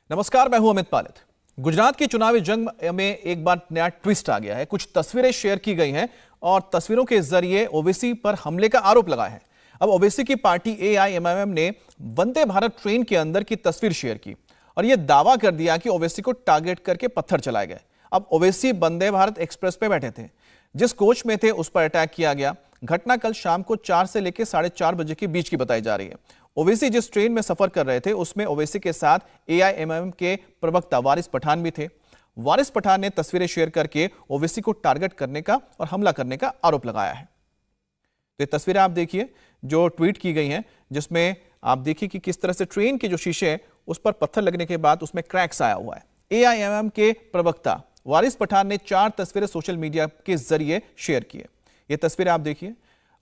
नमस्कार, मैं हूं अमित पालित। गुजरात की चुनावी जंग में एक बार नया ट्विस्ट आ गया है। कुछ तस्वीरें शेयर की गई हैं और तस्वीरों के जरिए ओवैसी पर हमले का आरोप लगाया है। अब ओवैसी की पार्टी AIMIM ने वंदे भारत ट्रेन के अंदर की तस्वीर शेयर की और यह दावा कर दिया कि ओवैसी को टारगेट करके पत्थर चलाए गए। अब ओवैसी वंदे भारत एक्सप्रेस पे बैठे थे, जिस कोच में थे उस पर अटैक किया गया। घटना कल शाम को 4 से लेकर 4:30 बजे के बीच की बताई जा रही है। ओवैसी जिस ट्रेन में सफर कर रहे थे उसमें ओवैसी के साथ AIMIM के प्रवक्ता वारिस पठान भी थे। वारिस पठान ने तस्वीरें शेयर करके ओवैसी को टारगेट करने का और हमला करने का आरोप लगाया है। तो ये तस्वीरें आप देखिए जो ट्वीट की गई हैं, जिसमें आप देखिए कि किस तरह से ट्रेन के जो शीशे हैं उस पर पत्थर लगने के बाद उसमें क्रैक्स आया हुआ है। AIMIM के प्रवक्ता वारिस पठान ने 4 तस्वीरें सोशल मीडिया के जरिए शेयर की है। ये तस्वीरें आप देखिए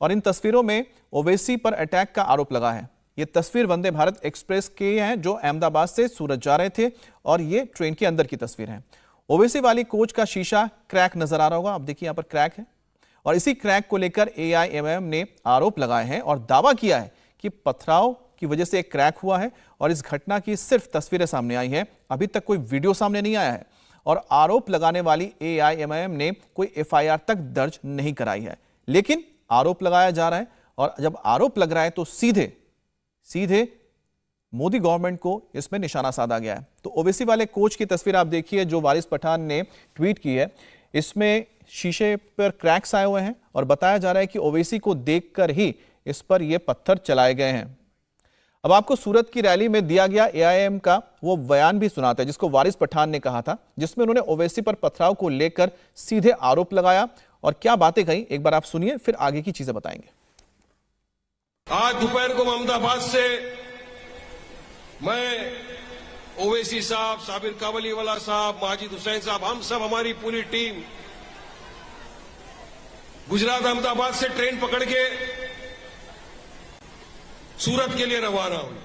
और इन तस्वीरों में ओवैसी पर अटैक का आरोप लगा है। ये तस्वीर वंदे भारत एक्सप्रेस के हैं जो अहमदाबाद से सूरत जा रहे थे और ये ट्रेन के अंदर की तस्वीर है। ओवैसी वाली कोच का शीशा क्रैक नजर आ रहा होगा, आप देखिए यहां पर क्रैक है और इसी क्रैक को लेकर AIMIM ने आरोप लगाए हैं और दावा किया है कि पथराव की वजह से एक क्रैक हुआ है और इस घटना की सिर्फ तस्वीरें सामने आई हैं, अभी तक कोई वीडियो सामने नहीं आया है और आरोप लगाने वाली AIMIM ने कोई FIR तक दर्ज नहीं कराई है। लेकिन आरोप लगाया जा रहा है और जब आरोप लग रहा है तो सीधे मोदी गवर्नमेंट को इसमें निशाना साधा गया है। तो ओवैसी वाले कोच की तस्वीर आप देखिए जो वारिस पठान ने ट्वीट की है। इसमें शीशे पर क्रैक्स आए हुए हैं और बताया जा रहा है कि ओवैसी को देखकर ही इस पर ये पत्थर चलाए गए हैं। अब आपको सूरत की रैली में दिया गया AIM का वो बयान भी सुनाता है जिसको वारिस पठान ने कहा था, जिसमें उन्होंने ओवैसी पर पथराव को लेकर सीधे आरोप लगाया और क्या बातें कही एक बार आप सुनिए, फिर आगे की चीजें बताएंगे। आज दोपहर को अहमदाबाद से मैं ओवैसी साहब, साबिर काबलीवाला साहब, माजिद हुसैन साहब, हम सब हमारी पूरी टीम गुजरात अहमदाबाद से ट्रेन पकड़ के सूरत के लिए रवाना हुई।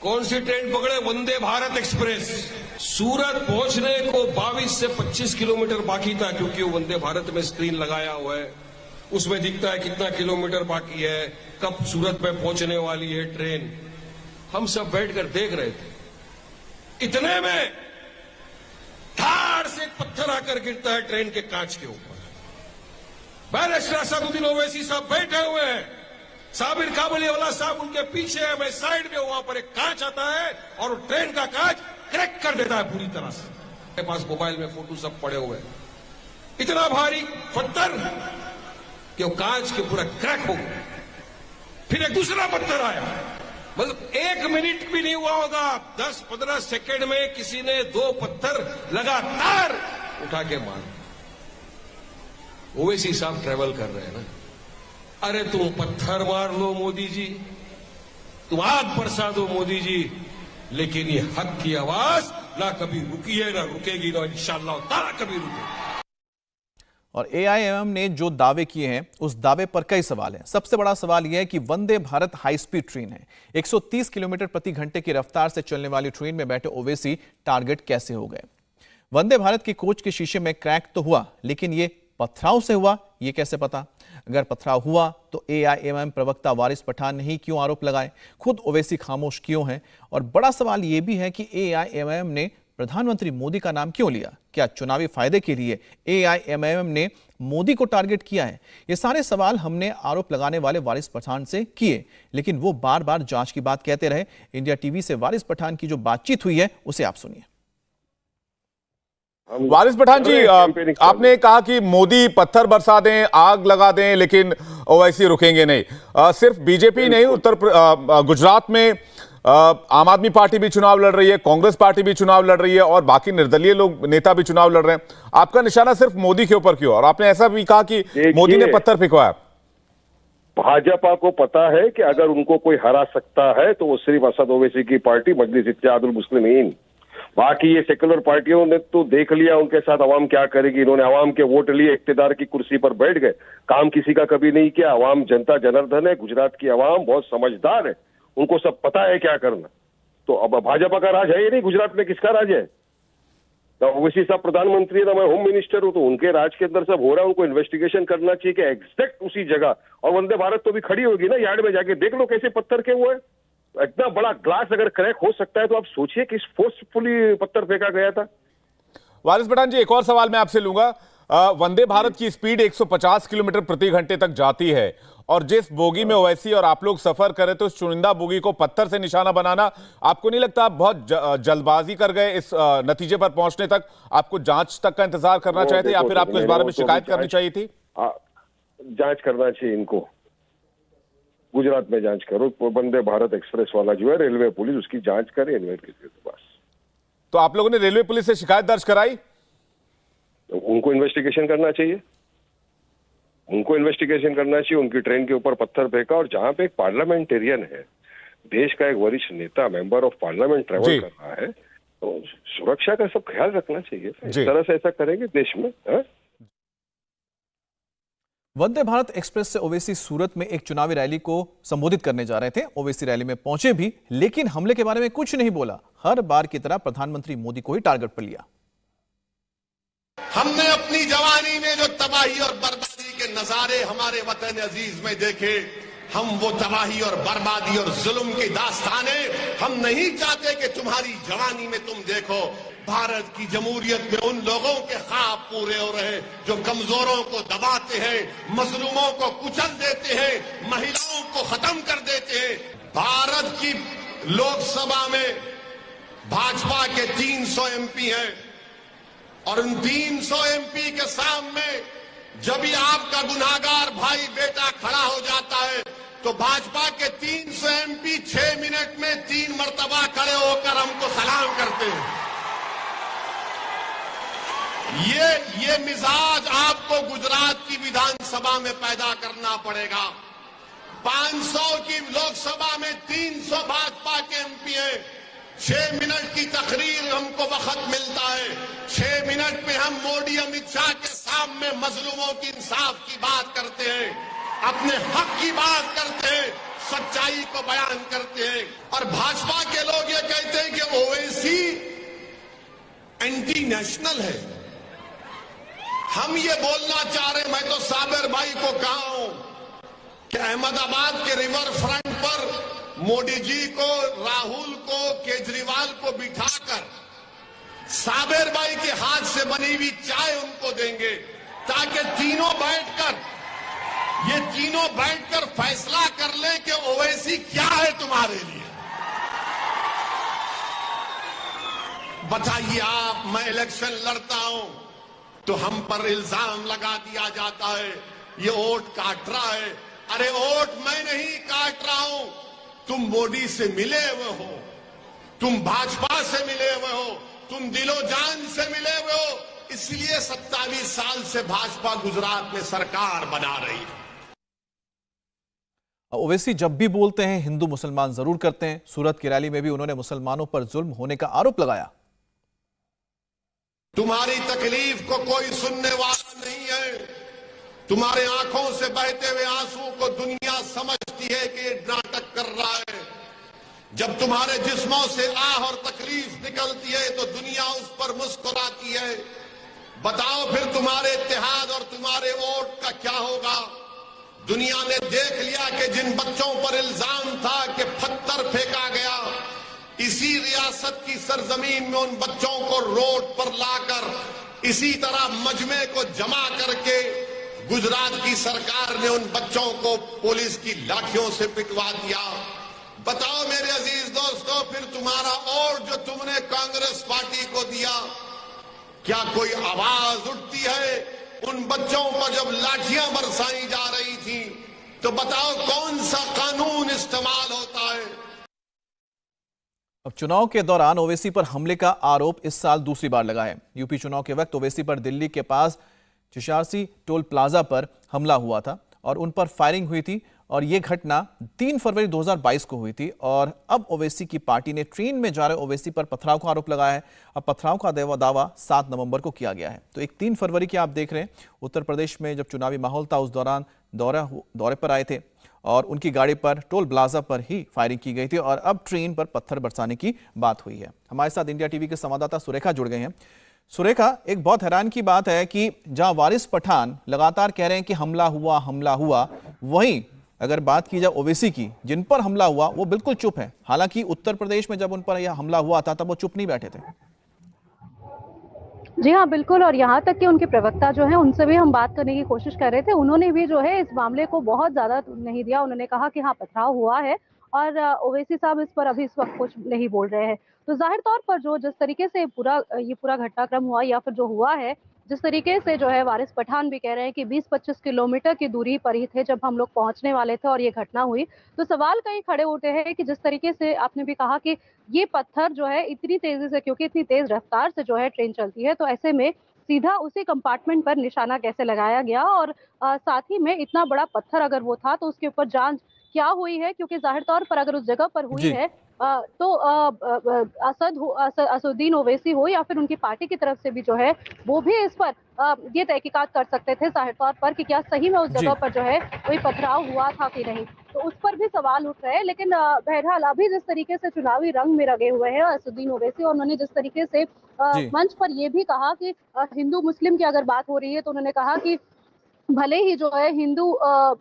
कौन सी ट्रेन पकड़े? वंदे भारत एक्सप्रेस। सूरत पहुंचने को 22 से 25 किलोमीटर बाकी था, क्योंकि वो वंदे भारत में स्क्रीन लगाया हुआ है, उसमें दिखता है कितना किलोमीटर बाकी है, कब सूरत में पहुंचने वाली है ट्रेन। हम सब बैठकर देख रहे थे। इतने में धाड़ से एक पत्थर आकर गिरता है ट्रेन के कांच के ऊपर। बैरिस्टर असदुद्दीन ओवैसी साहब बैठे हुए हैं, साबिर काबलीवाला साहब उनके पीछे है, मैं साइड में, वहां पर एक कांच आता है और ट्रेन का कांच क्रैक कर देता है पूरी तरह से। मेरे पास मोबाइल में फोटो सब पड़े हुए हैं। इतना भारी पत्थर कि वो कांच के पूरा क्रैक हो गया। फिर एक दूसरा पत्थर आया, मतलब 1 मिनट भी नहीं हुआ होगा, 10-15 सेकंड में किसी ने 2 पत्थर लगातार उठा के मार। ओवैसी साहब ट्रेवल कर रहे हैं ना, अरे तुम पत्थर मार लो मोदी जी, तुम आग बरसा दो मोदी जी, लेकिन ये हक की आवाज ना कभी रुकी है, ना रुकेगी, ना इंशाअल्लाह ताला कभी रुकेगी। और AIMIM ने जो दावे किए हैं उस दावे पर कई सवाल हैं। सबसे बड़ा सवाल यह है कि Vande Bharat high speed train है, 130 किलोमीटर प्रति घंटे की रफ्तार से चलने वाली ट्रेन में बैठे ओवैसी टारगेट कैसे हो गए? वंदे भारत के कोच के शीशे में क्रैक तो हुआ, लेकिन ये पथराव से हुआ ये कैसे पता? अगर पथराव हुआ तो AIMIM प्रवक्ता वारिस पठान ने ही क्यों आरोप लगाए? खुद ओवैसी खामोश क्यों हैं? और बड़ा सवाल यह भी है कि AIMIM ने प्रधानमंत्री मोदी का नाम क्यों लिया? क्या चुनावी फायदे के लिए AIMIM ने मोदी को टारगेट किया है? ये सारे सवाल हमने आरोप लगाने वाले वारिस पठान से किए, लेकिन वो बार बार जांच की बात कहते रहे। इंडिया टीवी से वारिस पठान की जो बातचीत हुई है उसे आप सुनिए। वारिस पठान जी, आपने कहा कि मोदी पत्थर बरसा दें, आग लगा दें, लेकिन ओवैसी रुकेंगे नहीं। सिर्फ बीजेपी नहीं, गुजरात में आम आदमी पार्टी भी चुनाव लड़ रही है, कांग्रेस पार्टी भी चुनाव लड़ रही है और बाकी निर्दलीय लोग नेता भी चुनाव लड़ रहे हैं। आपका निशाना सिर्फ मोदी के ऊपर क्यों? और आपने ऐसा भी कहा कि मोदी ने पत्थर फेंकवाया। भाजपा को पता है कि अगर उनको कोई हरा सकता है तो वो सिर्फ असद ओवैसी की पार्टी मजलिस इत्तेहादुल मुस्लिमीन। बाकी ये सेकुलर पार्टियों ने तो देख लिया उनके साथ अवाम क्या करेगी। इन्होंने अवाम के वोट लिए, इक्तिदार की कुर्सी पर बैठ गए, काम किसी का कभी नहीं किया। अवाम जनता जनार्दन है, गुजरात की अवाम बहुत समझदार है, उनको सब पता है क्या करना। तो अब भाजपा का राज है ही नहीं, गुजरात में किसका राज है? ना ओवैसी साहब प्रधानमंत्री है, ना मैं होम मिनिस्टर हूं, तो उनके राज के अंदर सब हो रहा है। उनको इन्वेस्टिगेशन करना चाहिए कि एग्जैक्ट उसी जगह। और वंदे भारत तो भी खड़ी होगी ना यार्ड में, जाके देख लो कैसे पत्थर के हुए। इतना बड़ा ग्लास अगर क्रैक हो सकता है तो आप सोचिए कि फोर्सफुली पत्थर फेंका गया था। वारिस पठान जी, एक और सवाल मैं आपसे लूंगा। वंदे भारत की स्पीड 150 किलोमीटर प्रति घंटे तक जाती है और जिस बोगी में ओवैसी और आप लोग सफर करें तो उस चुनिंदा बोगी को पत्थर से निशाना बनाना, आपको नहीं लगता आप बहुत जल्दबाजी कर गए इस नतीजे पर पहुंचने तक? आपको जांच तक का इंतजार करना चाहिए था या फिर आपको इस बारे में शिकायत करनी चाहिए थी? जांच करना चाहिए इनको। गुजरात में जांच करो, वंदे भारत एक्सप्रेस वाला जो है, रेलवे पुलिस उसकी जांच करे, इन्वेस्टिगेट के पास। तो आप लोगों ने रेलवे पुलिस से शिकायत दर्ज कराई? तो उनको इन्वेस्टिगेशन करना चाहिए, उनको इन्वेस्टिगेशन करना चाहिए। उनकी ट्रेन के ऊपर पत्थर फेंका, और जहां पे एक पार्लियामेंटेरियन है, देश का एक वरिष्ठ नेता, मेंबर ऑफ पार्लियामेंट ट्रेवल कर रहा है, तो सुरक्षा का सब ख्याल रखना चाहिए। इस तरह से ऐसा करेंगे देश में? वंदे भारत एक्सप्रेस से ओवैसी सूरत में एक चुनावी रैली को संबोधित करने जा रहे थे। ओवैसी रैली में पहुंचे भी, लेकिन हमले के बारे में कुछ नहीं बोला। हर बार की तरह प्रधानमंत्री मोदी को ही टारगेट पर लिया। हमने अपनी जवानी में जो तबाही और बर्बादी के नजारे हमारे वतन अजीज में देखे, हम वो तबाही और बर्बादी और जुल्म की दास्तानें हम नहीं चाहते कि तुम्हारी जवानी में तुम देखो। भारत की जमहूरियत में उन लोगों के ख्वाब पूरे हो रहे जो कमजोरों को दबाते हैं, मजलूमों को कुचल देते हैं, महिलाओं को खत्म कर देते हैं। भारत की लोकसभा में भाजपा के 300 एमपी हैं और उन 300 एमपी के सामने जब भी आपका गुनाहगार भाई बेटा खड़ा हो जाता है तो भाजपा के 300 एमपी 6 मिनट में 3 मर्तबा खड़े होकर हमको सलाम करते हैं। ये मिजाज आपको गुजरात की विधानसभा में पैदा करना पड़ेगा। 500 की लोकसभा में 300 भाजपा के एमपी हैं। 6 मिनट की तकरीर हमको वक्त मिलता है। 6 मिनट में हम मोदी अमित शाह के सामने मजलूमों की इंसाफ की बात करते हैं, अपने हक की बात करते हैं, सच्चाई को बयान करते हैं। और भाजपा के लोग ये कहते हैं कि ओवैसी एंटी नेशनल है। हम ये बोलना चाह रहे, मैं तो साबिर भाई को कहा हूं कि अहमदाबाद के रिवर फ्रंट पर मोदी जी को, राहुल को, केजरीवाल को बिठाकर साबिर भाई के हाथ से बनी हुई चाय उनको देंगे ताकि ये तीनों बैठकर फैसला कर लें कि ओवैसी क्या है तुम्हारे लिए। बताइए आप, मैं इलेक्शन लड़ता हूं तो हम पर इल्जाम लगा दिया जाता है ये वोट काट रहा है। अरे वोट मैं नहीं काट रहा हूं, तुम मोदी से मिले हुए हो, तुम भाजपा से मिले हुए हो, तुम दिलो जान से मिले हुए हो, इसलिए 27 साल से भाजपा गुजरात में सरकार बना रही है। ओवैसी जब भी बोलते हैं हिंदू मुसलमान जरूर करते हैं। सूरत की रैली में भी उन्होंने मुसलमानों पर जुल्म होने का आरोप लगाया। तुम्हारी तकलीफ को कोई सुनने वाला नहीं है। तुम्हारे आंखों से बहते हुए आंसू को दुनिया समझती है कि ये नाटक कर रहा है। जब तुम्हारे जिस्मों से आह और तकलीफ निकलती है तो दुनिया उस पर मुस्कुराती है। बताओ फिर तुम्हारे इत्तेहाद और तुम्हारे वोट का क्या होगा। दुनिया ने देख लिया कि जिन बच्चों पर इल्जाम था कि पत्थर फेंका गया, इसी रियासत की सरजमीन में उन बच्चों को रोड पर लाकर इसी तरह मजमे को जमा करके गुजरात की सरकार ने उन बच्चों को पुलिस की लाठियों से पिटवा दिया। बताओ मेरे अजीज दोस्तों, फिर तुम्हारा वोट जो तुमने कांग्रेस पार्टी को दिया, क्या कोई आवाज उठती है उन बच्चों पर जब लाठियां बरसाई जा रही थी? तो बताओ कौन सा कानून इस्तेमाल होता है। अब चुनाव के दौरान ओवैसी पर हमले का आरोप इस साल दूसरी बार लगा है। यूपी चुनाव के वक्त ओवैसी पर दिल्ली के पास चिशारसी टोल प्लाजा पर हमला हुआ था और उन पर फायरिंग हुई थी और यह घटना 3 फरवरी 2022 को हुई थी। और अब ओवैसी की पार्टी ने ट्रेन में जा रहे ओवैसी पर पथराव का आरोप लगाया है। अब पथराव का दावा 7 नवंबर को किया गया है। तो एक 3 फरवरी की आप देख रहे हैं, उत्तर प्रदेश में जब चुनावी माहौल था उस दौरान दौरे पर आए थे और उनकी गाड़ी पर टोल प्लाजा पर ही फायरिंग की गई थी और अब ट्रेन पर पत्थर बरसाने की बात हुई है। हमारे साथ इंडिया टीवी के संवाददाता सुरेखा जुड़ गए हैं। सुरेखा, एक बहुत हैरान की बात है कि जहां वारिस पठान लगातार कह रहे हैं कि हमला हुआ, वहीं अगर बात की जाए ओवैसी की, जिन पर हमला हुआ वो बिल्कुल चुप है। हालांकि उत्तर प्रदेश में जब उन पर यह हमला हुआ था तब वो चुप नहीं बैठे थे। जी हाँ, बिल्कुल। और यहाँ तक कि उनके प्रवक्ता जो हैं उनसे भी हम बात करने की कोशिश कर रहे थे। उन्होंने भी जो है इस मामले को बहुत ज़्यादा नहीं दिया। उन्होंने कहा कि हाँ, पथराव हुआ है और ओवैसी साहब इस पर अभी इस वक्त कुछ नहीं बोल रहे हैं। तो ज़ाहिर तौर पर जो जिस तरीके से ये पूरा घटनाक्रम हुआ या फिर जो हुआ है, जिस तरीके से जो है वारिस पठान भी कह रहे हैं कि 20-25 किलोमीटर की दूरी पर ही थे जब हम लोग पहुंचने वाले थे और ये घटना हुई। तो सवाल कई खड़े उठे हैं कि जिस तरीके से आपने भी कहा कि ये पत्थर जो है इतनी तेजी से, क्योंकि इतनी तेज रफ्तार से जो है ट्रेन चलती है, तो ऐसे में सीधा उसी कंपार्टमेंट पर निशाना कैसे लगाया गया और साथ ही में इतना बड़ा पत्थर अगर वो था तो उसके ऊपर जांच क्या हुई है, क्योंकि जाहिर तौर पर अगर उस जगह पर हुई जी। है तो असदुद्दीन ओवैसी हो या फिर उनकी पार्टी की तरफ से भी जो है वो भी इस पर ये तहकीकात कर सकते थे जाहिर तौर पर कि क्या सही में उस जी। जगह पर जो है कोई पथराव हुआ था कि नहीं। तो उस पर भी सवाल उठ रहे हैं। लेकिन बहरहाल अभी जिस तरीके से चुनावी रंग में रंगे हुए हैं असदुद्दीन ओवैसी, और उन्होंने जिस तरीके से जी। मंच पर ये भी कहा कि हिंदू मुस्लिम की अगर बात हो रही है तो उन्होंने कहा कि भले ही जो है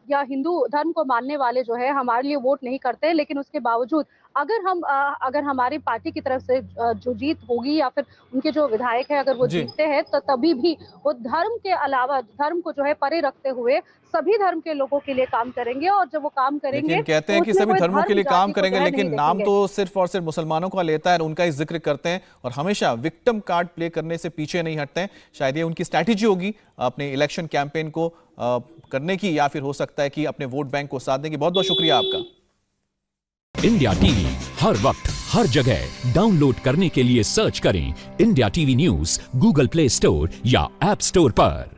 या हिंदू धर्म को मानने वाले जो है हमारे लिए वोट नहीं करते, लेकिन उसके बावजूद अगर हमारी पार्टी की तरफ से जो जीत होगी या फिर उनके जो विधायक है अगर वो जी। जीतते हैं तो तभी भी वो धर्म के अलावा धर्म को जो है परे रखते हुए सभी धर्म के लोगों के लिए काम करेंगे। और जब वो काम करेंगे लेकिन कहते तो हैं कि उसमें सभी कोई धर्मों के धर्म लिए काम जाति को करेंगे, जो है लेकिन नहीं नाम देखेंगे। तो सिर्फ और सिर्फ मुसलमानों का लेता है और उनका ही जिक्र करते हैं और हमेशा विक्टिम कार्ड प्ले करने से पीछे नहीं हटते हैं। शायद ये उनकी स्ट्रैटेजी होगी अपने इलेक्शन कैंपेन को करने की, या फिर हो सकता है कि अपने वोट बैंक को साधने की। बहुत बहुत शुक्रिया आपका। इंडिया टीवी हर वक्त हर जगह डाउनलोड करने के लिए सर्च करें India TV news Google play store या ऐप स्टोर पर।